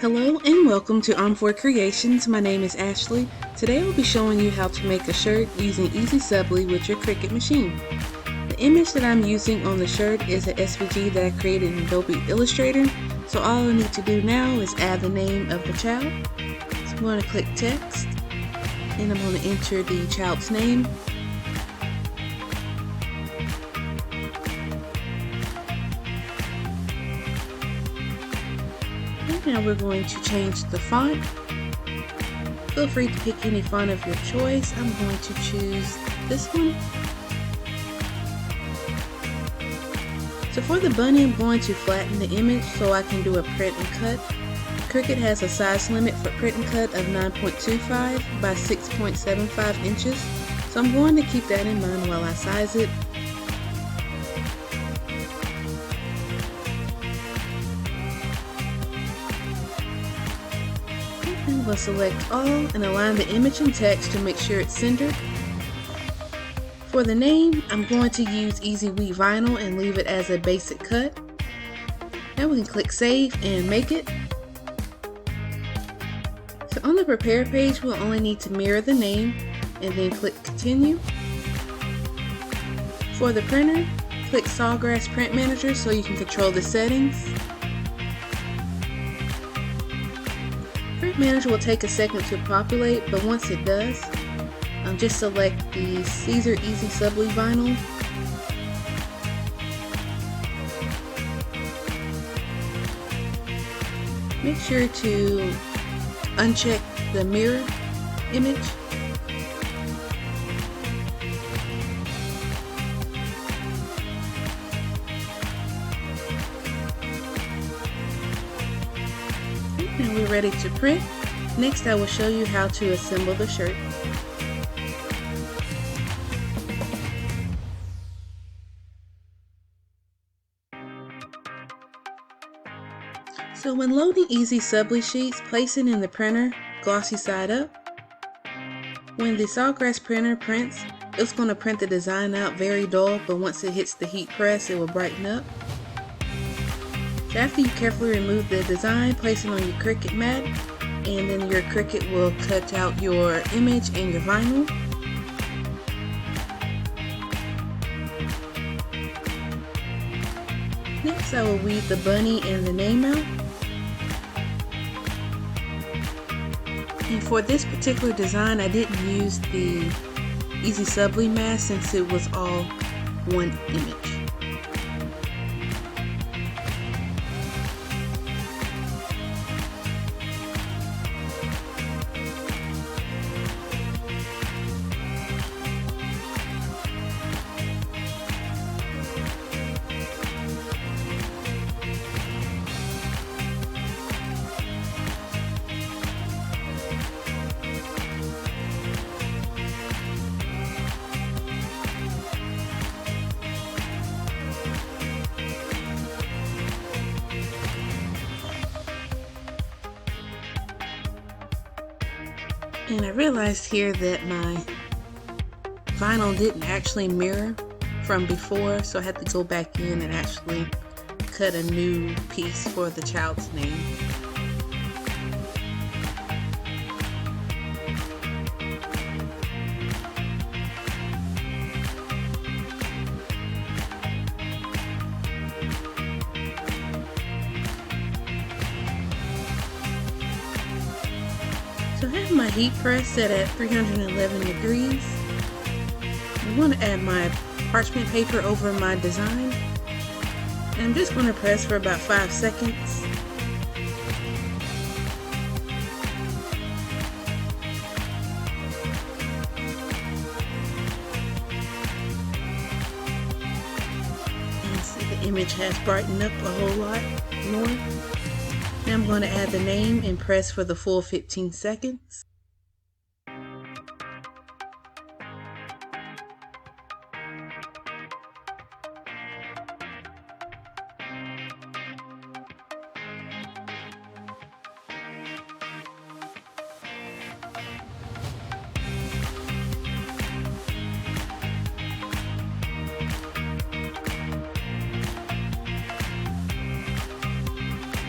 Hello and welcome to Arm4 Creations. My name is Ashley. Today I'll be showing you how to make a shirt using Easysubli with your Cricut Machine. The image that I'm using on the shirt is an SVG that I created in Adobe Illustrator. So all I need to do now is add the name of the child. So I'm going to click text and I'm going to enter the child's name. Now we're going to change the font. Feel free to pick any font of your choice. I'm going to choose this one. So for the bunny, I'm going to flatten the image so I can do a print and cut. Cricut has a size limit for print and cut of 9.25 by 6.75 inches. So I'm going to keep that in mind while I size it. We'll select all and align the image and text to make sure it's centered. For the name, I'm going to use Easy Wheat Vinyl and leave it as a basic cut. Now we can click Save and make it. So on the Prepare page, we'll only need to mirror the name and then click Continue. For the printer, click Sawgrass Print Manager so you can control the settings. Print Manager will take a second to populate, but once it does, just select the Siser Easysubli vinyl. Make sure to uncheck the mirror image. Now we're ready to print. Next I will show you how to assemble the shirt. So when loading Easysubli sheets, place it in the printer, glossy side up. When the Sawgrass printer prints, it's going to print the design out very dull, but once it hits the heat press, it will brighten up. So after you carefully remove the design, place it on your Cricut mat, and then your Cricut will cut out your image and your vinyl. Next I will weed the bunny and the name out. And for this particular design, I didn't use the Easysubli mask since it was all one image. And I realized here that my vinyl didn't actually mirror from before, so I had to go back in and actually cut a new piece for the child's name. So I have my heat press set at 311 degrees. I'm going to add my parchment paper over my design. And I'm just going to press for about 5 seconds. And see, the image has brightened up a whole lot more. Now I'm going to add the name and press for the full 15 seconds.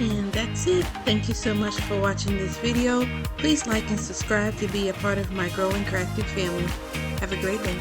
And that's it. Thank you so much for watching this video. Please like and subscribe to be a part of my growing crafting family. Have a great day.